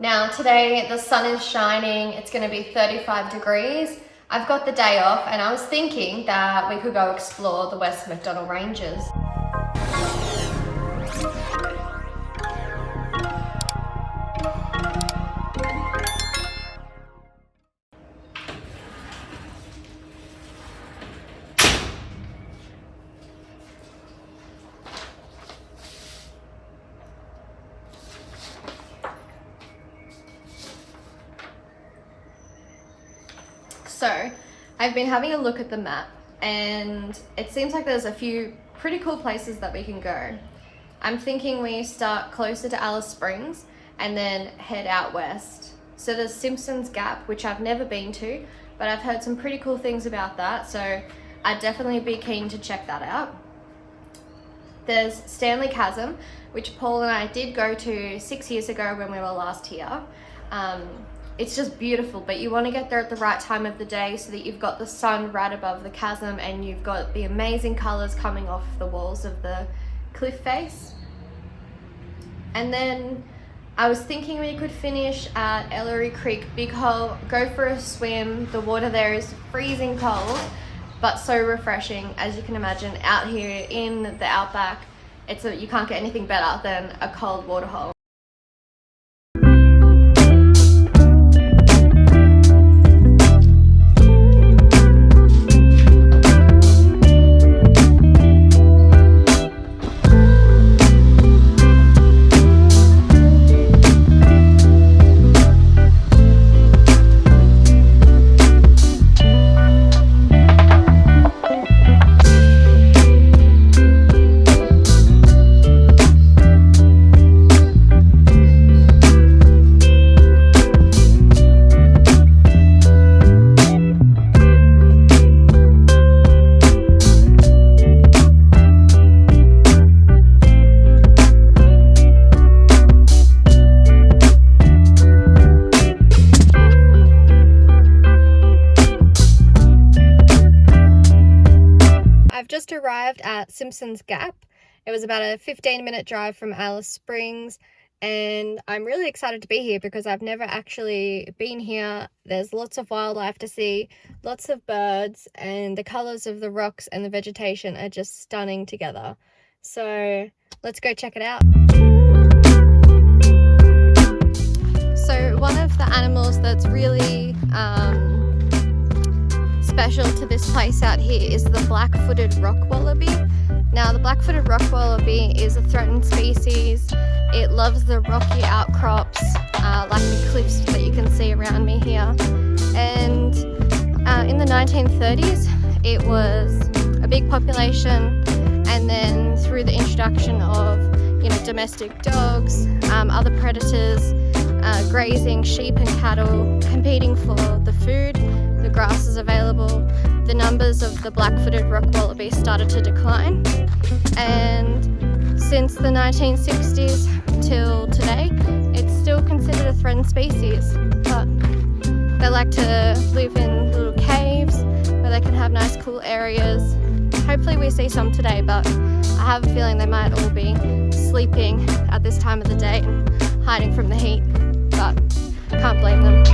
Now today the sun is shining, it's going to be 35 degrees. I've got the day off and I was thinking that we could go explore the West MacDonnell Ranges. So I've been having a look at the map and it seems like there's a few pretty cool places that we can go. I'm thinking we start closer to Alice Springs and then head out west. So there's Simpsons Gap, which I've never been to, but I've heard some pretty cool things about that, so I'd definitely be keen to check that out. There's Standley Chasm, which Paul and I did go to 6 years ago when we were last here. It's just beautiful, but you want to get there at the right time of the day so that you've got the sun right above the chasm and you've got the amazing colors coming off the walls of the cliff face. And then I was thinking we could finish at Ellery Creek, big hole, go for a swim. The water there is freezing cold, but so refreshing. As you can imagine, out here in the outback, you can't get anything better than a cold water hole. Just arrived at Simpsons Gap. It was about a 15-minute drive from Alice Springs, and I'm really excited to be here because I've never actually been here. There's lots of wildlife to see, lots of birds, and the colors of the rocks and the vegetation are just stunning together. So let's go check it out. So one of the animals that's really special to this place out here is the black-footed rock wallaby. Now the black-footed rock wallaby is a threatened species. It loves the rocky outcrops like the cliffs that you can see around me here. And in the 1930s it was a big population, and then through the introduction of domestic dogs, other predators, grazing sheep and cattle, competing for the food, the grass is available, the numbers of the black-footed rock wallaby started to decline. And since the 1960s till today, it's still considered a threatened species, but they like to live in little caves where they can have nice cool areas. Hopefully we see some today, but I have a feeling they might all be sleeping at this time of the day and hiding from the heat, but I can't blame them.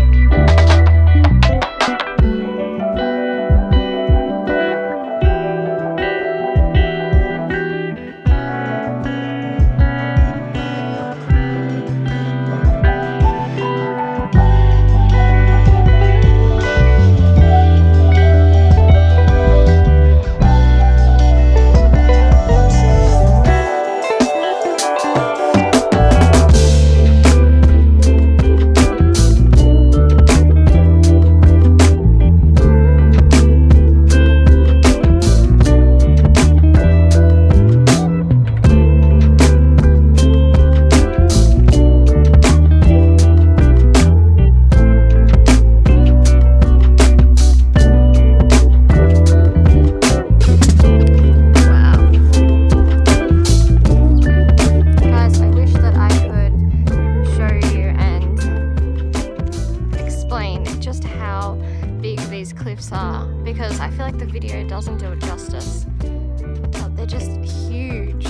snakes are, because I feel like the video doesn't do it justice. But they're just huge.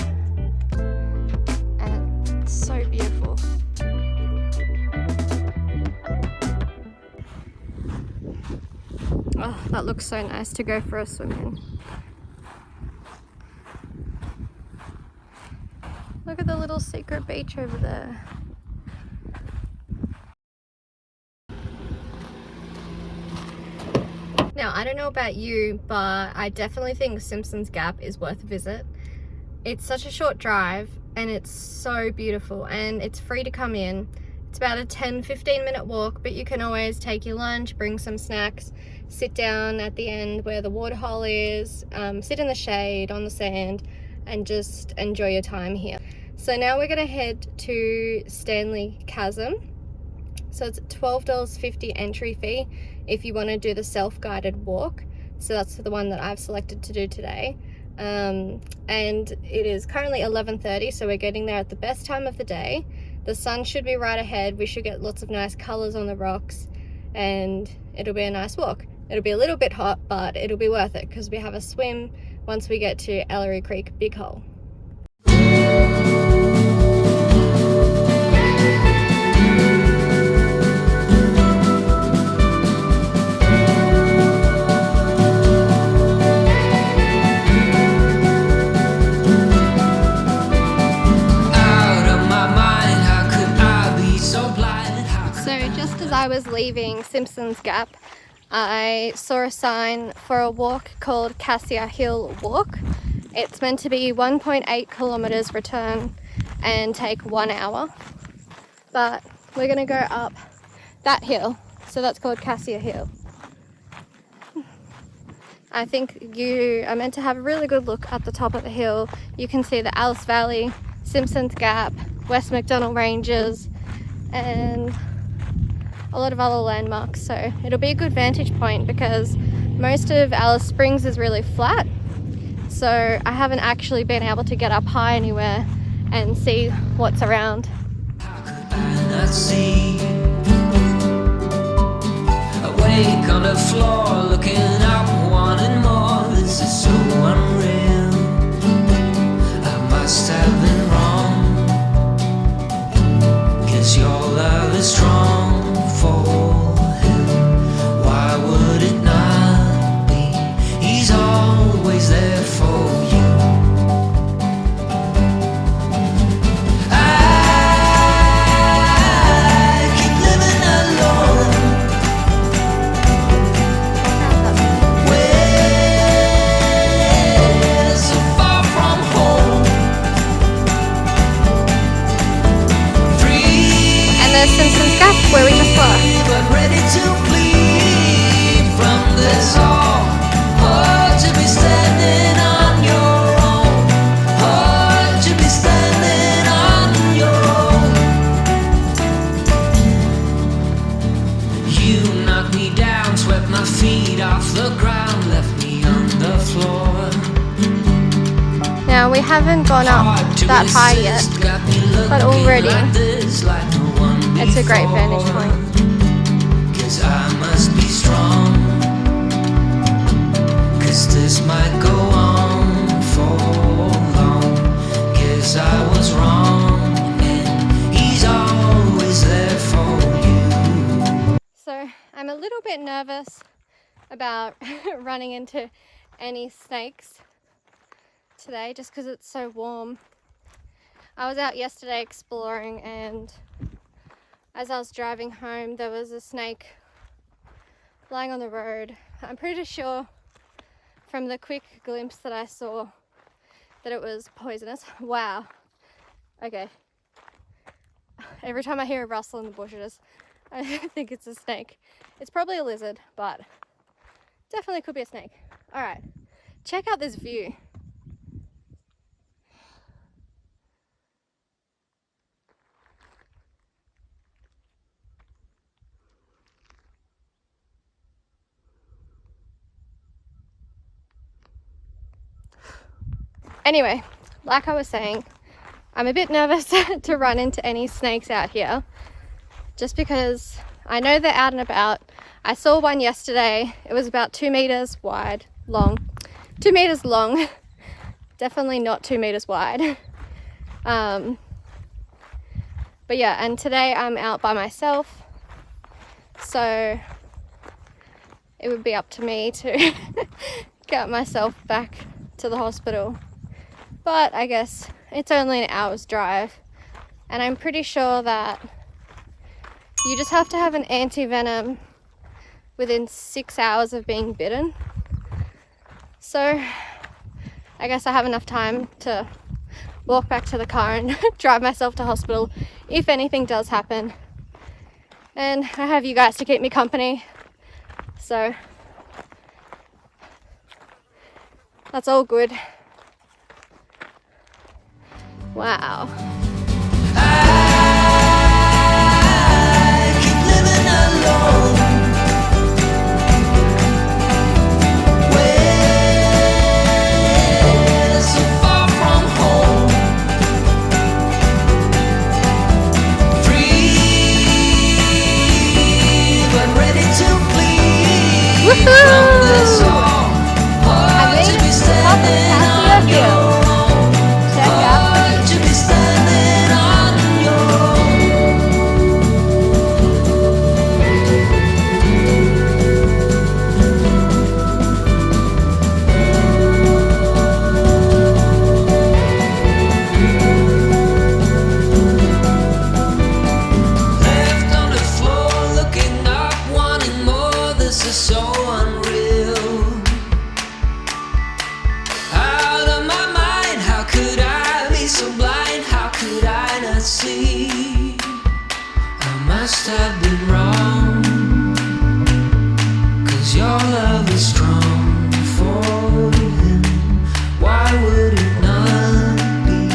And it's so beautiful. Oh, that looks so nice to go for a swim in. Look at the little secret beach over there. Now, I don't know about you, but I definitely think Simpsons Gap is worth a visit. It's such a short drive and it's so beautiful, and it's free to come in. It's about a 10-15 minute walk, but you can always take your lunch, bring some snacks, sit down at the end where the waterhole is, sit in the shade on the sand and just enjoy your time here. So now we're gonna head to Standley Chasm. So it's $12.50 entry fee if you want to do the self-guided walk. So that's the one that I've selected to do today. And it is currently 11:30, so we're getting there at the best time of the day. The sun should be right ahead. We should get lots of nice colors on the rocks and it'll be a nice walk. It'll be a little bit hot, but it'll be worth it because we have a swim once we get to Ellery Creek Big Hole. I was leaving Simpsons Gap, I saw a sign for a walk called Cassia Hill Walk. It's meant to be 1.8 kilometers return and take 1 hour, but we're gonna go up that hill, so that's called Cassia Hill. I think you are meant to have a really good look at the top of the hill. You can see the Alice Valley, Simpsons Gap, West MacDonnell Ranges, and a lot of other landmarks. So it'll be a good vantage point because most of Alice Springs is really flat. So I haven't actually been able to get up high anywhere and see what's around. How could I not see? Awake on the floor, looking up, wanting more. This is so unreal. I must have been wrong. Guess your love is strong for him. Why would it not be? He's always there for you. I keep living alone. We're so far from home. Free. And there's Simpsons Gap where we just were. But ready to flee from this all. Hard to be standing on your own. Hard to be standing on your own. You knocked me down, swept my feet off the ground, left me on the floor. Now we haven't gone up that high yet, but already it's a great vantage point. I must be strong, 'cause this might go on for long. Guess I was wrong, and he's always there for you. So I'm a little bit nervous about running into any snakes today just because it's so warm. I was out yesterday exploring, and as I was driving home there was a snake lying on the road. I'm pretty sure from the quick glimpse that I saw that it was poisonous. Wow. Okay. Every time I hear a rustle in the bushes, I think it's a snake. It's probably a lizard, but definitely could be a snake. All right, check out this view. Anyway, like I was saying, I'm a bit nervous to run into any snakes out here, just because I know they're out and about. I saw one yesterday. It was about 2 meters wide, long. 2 meters long. Definitely not 2 meters wide. But yeah, and today I'm out by myself. So it would be up to me to get myself back to the hospital. But I guess it's only an hour's drive. And I'm pretty sure that you just have to have an anti-venom within 6 hours of being bitten. So I guess I have enough time to walk back to the car and drive myself to hospital if anything does happen. And I have you guys to keep me company. So that's all good. Wow. I keep living alone, way so far from home, free but ready to flee from this all. Hard to be standing on your own. Hard to be standing on your own. Left on the floor, looking up, wanting more. This is so unreal. Out of my mind, how could I be so blind? How could I not see? I must have been wrong, 'cause your love is strong for him. Why would it not be?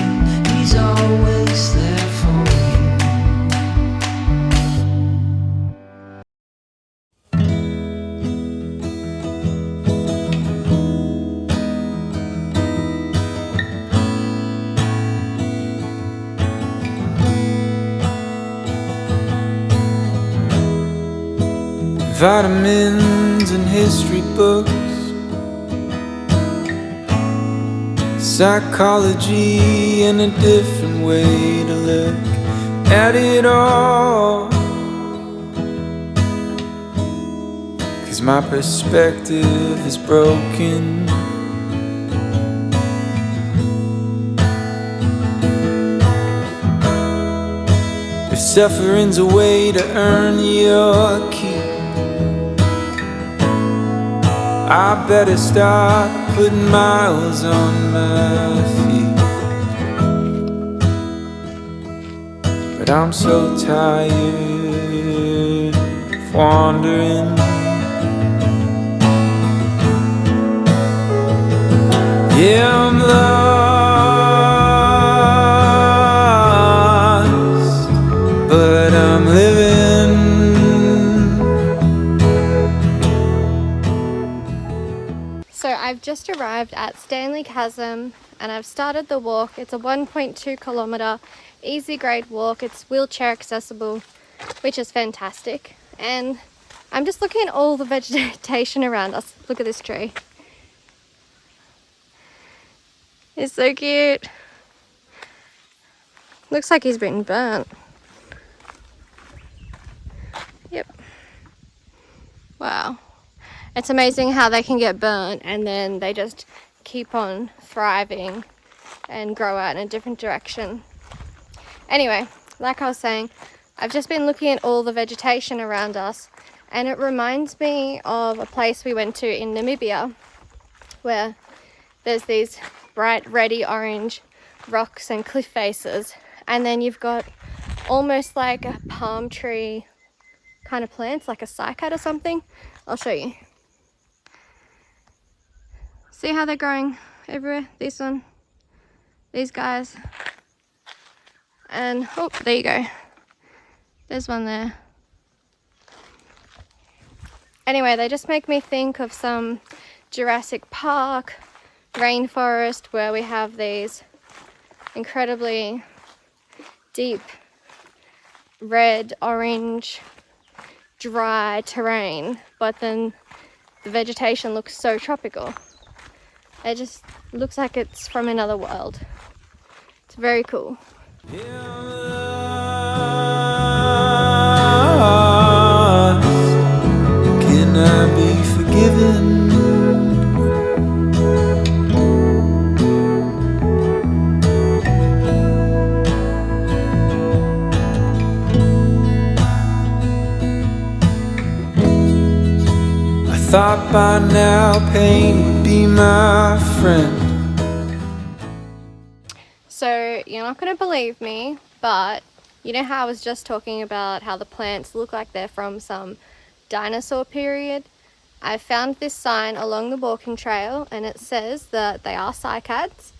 He's always there for you. Vitamins and history books, psychology and a different way to look at it all. 'Cause my perspective is broken. If suffering's a way to earn your keep, I better start putting miles on my feet. But I'm so tired of wandering. Yeah, I'm lost, but I'm living. So I've just arrived at Standley Chasm and I've started the walk. It's a 1.2 kilometer easy grade walk. It's wheelchair accessible, which is fantastic. And I'm just looking at all the vegetation around us. Look at this tree. It's so cute. Looks like he's been burnt. Yep. Wow. It's amazing how they can get burnt and then they just keep on thriving and grow out in a different direction. Anyway, like I was saying, I've just been looking at all the vegetation around us and it reminds me of a place we went to in Namibia where there's these bright reddy orange rocks and cliff faces, and then you've got almost like a palm tree kind of plants, like a cycad or something. I'll show you. See how they're growing everywhere? This one, these guys, and oh, there you go. There's one there. Anyway, they just make me think of some Jurassic Park rainforest where we have these incredibly deep red, orange dry terrain, but then the vegetation looks so tropical. It just looks like it's from another world. It's very cool. Can I be forgiven? I thought by now pain would be my friend. So you're not going to believe me, but you know how I was just talking about how the plants look like they're from some dinosaur period? I found this sign along the walking trail, and it says that they are cycads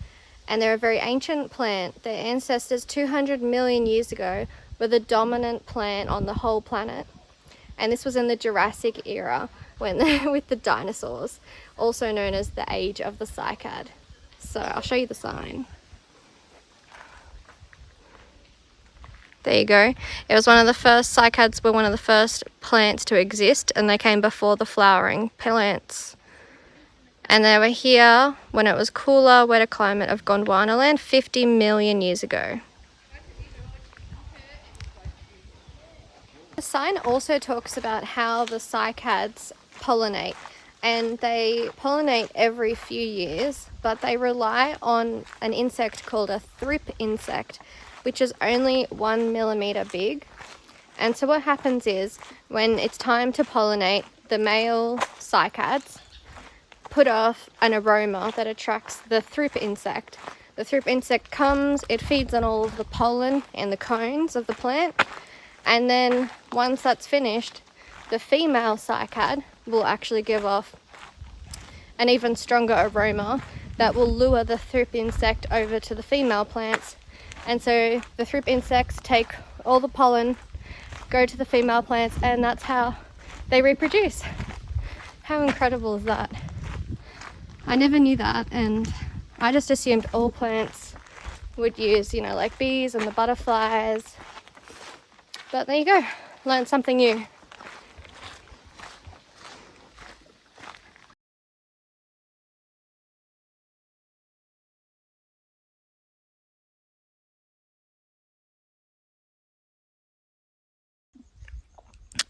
and they're a very ancient plant. Their ancestors 200 million years ago were the dominant plant on the whole planet, and this was in the Jurassic era when with the dinosaurs, also known as the age of the cycad. So I'll show you the sign. There you go. It was one of the first, cycads were one of the first plants to exist, and they came before the flowering plants. And they were here when it was cooler, wetter climate of Gondwanaland 50 million years ago. The sign also talks about how the cycads pollinate, and they pollinate every few years, but they rely on an insect called a thrip insect, which is only 1 millimeter big. And so what happens is, when it's time to pollinate, the male cycads put off an aroma that attracts the thrip insect. The thrip insect comes, it feeds on all of the pollen and the cones of the plant, and then once that's finished, the female cycad will actually give off an even stronger aroma that will lure the thrip insect over to the female plants. And so the thrip insects take all the pollen, go to the female plants, and that's how they reproduce. How incredible is that? I never knew that, and I just assumed all plants would use, you know, like bees and the butterflies. But there you go, learned something new.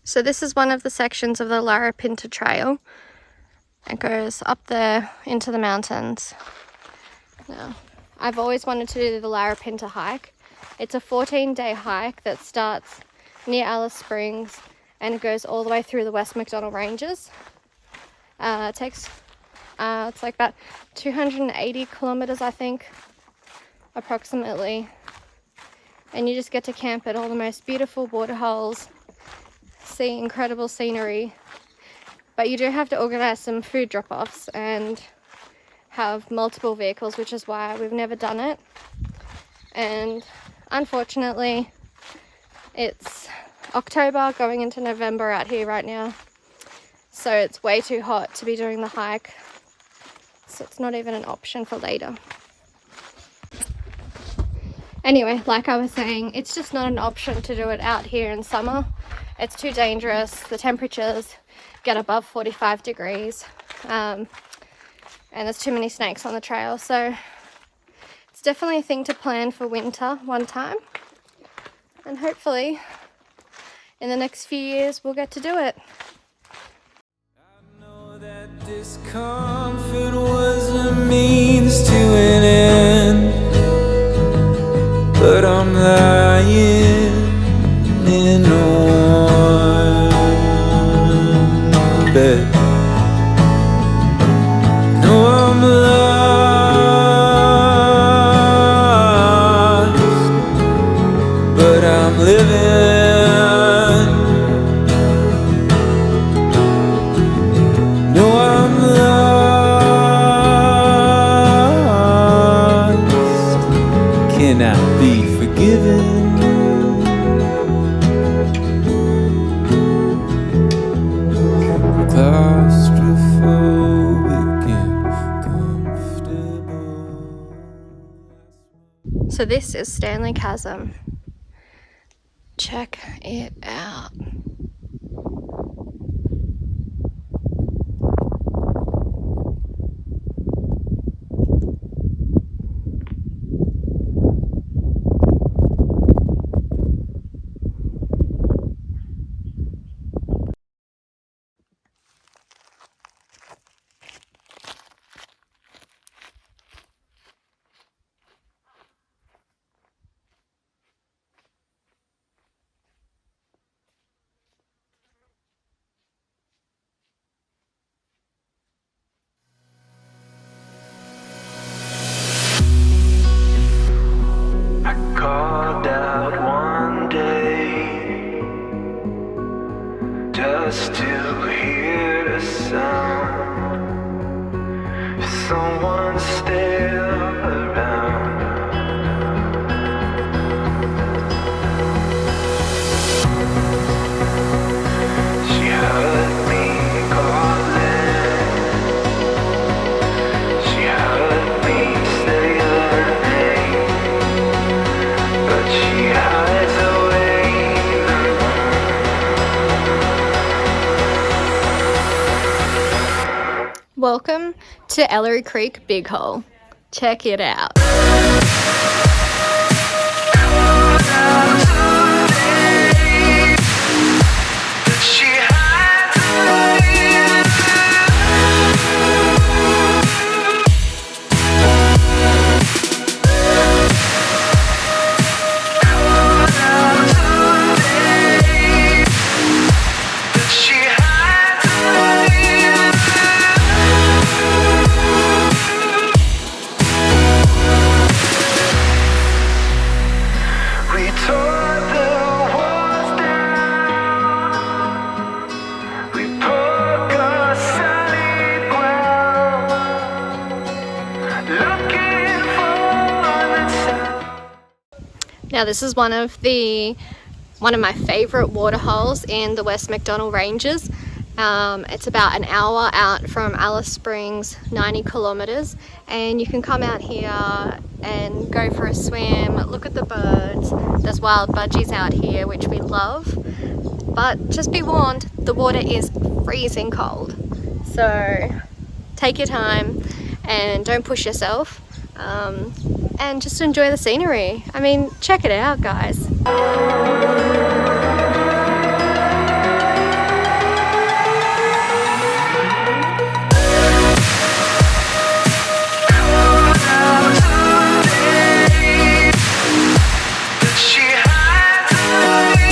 So this is one of the sections of the Larapinta Trail. It goes up there into the mountains. Now, I've always wanted to do the Larapinta hike. It's a 14-day hike that starts near Alice Springs and it goes all the way through the West MacDonnell Ranges. It takes, it's like about 280 kilometers, I think, approximately. And you just get to camp at all the most beautiful waterholes, see incredible scenery. But you do have to organise some food drop-offs and have multiple vehicles, which is why we've never done it. And unfortunately, it's October going into November out here right now. So it's way too hot to be doing the hike. So it's not even an option for later. Anyway, like I was saying, it's just not an option to do it out here in summer. It's too dangerous. The temperatures get above 45 degrees. And there's too many snakes on the trail. So it's definitely a thing to plan for winter one time. And hopefully in the next few years we'll get to do it. I know that discomfort was a means to an end, but I'm lying in one bed. No, I'm lost, but I'm living. No, I'm lost. Can I be forgiven? Claustrophobic and comfortable. So this is Standley Chasm. Check it out. I still hear a sound. Someone still around. She heard me calling. She heard me say her name, but she hides away. Welcome to Ellery Creek Big Hole. Check it out. She hides away. She hides away. We tore the walls down. We broke our solid ground. Looking for the sound. Now this is one of my favorite water holes in the West MacDonnell Ranges. It's about an hour out from Alice Springs, 90 kilometers, and you can come out here and go for a swim, look at the birds. There's wild budgies out here, which we love, but just be warned, the water is freezing cold, so take your time and don't push yourself, and just enjoy the scenery. I mean, check it out, guys. She hides away.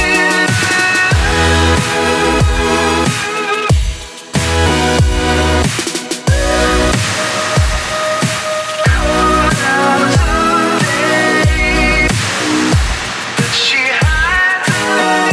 She hides away.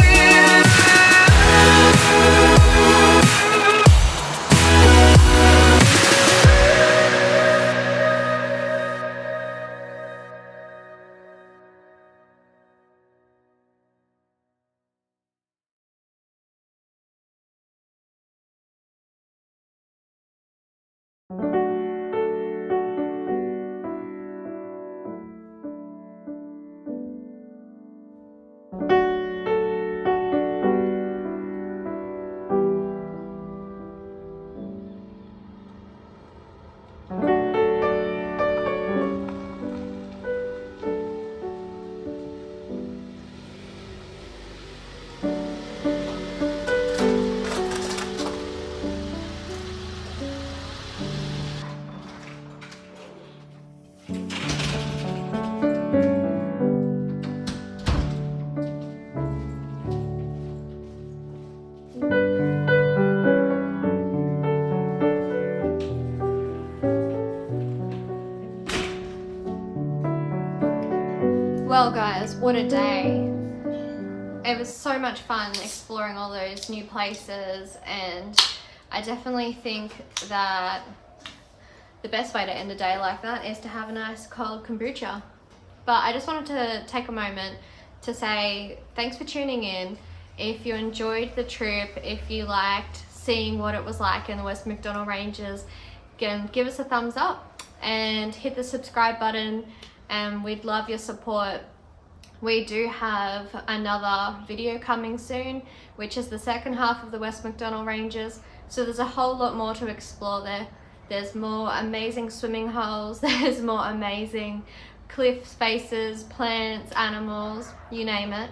Well guys, what a day. It was so much fun exploring all those new places, and I definitely think that the best way to end a day like that is to have a nice cold kombucha. But I just wanted to take a moment to say thanks for tuning in. If you enjoyed the trip, if you liked seeing what it was like in the West MacDonnell Ranges, give us a thumbs up and hit the subscribe button, and we'd love your support. We do have another video coming soon, which is the second half of the West MacDonnell Ranges, so there's a whole lot more to explore there. There's more amazing swimming holes, there's more amazing cliff faces, plants, animals, you name it.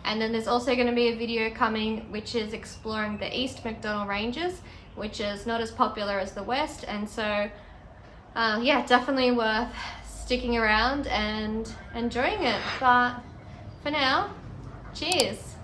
And then there's also going to be a video coming which is exploring the East MacDonnell Ranges, which is not as popular as the West, and so yeah, definitely worth sticking around and enjoying it. But for now, cheers.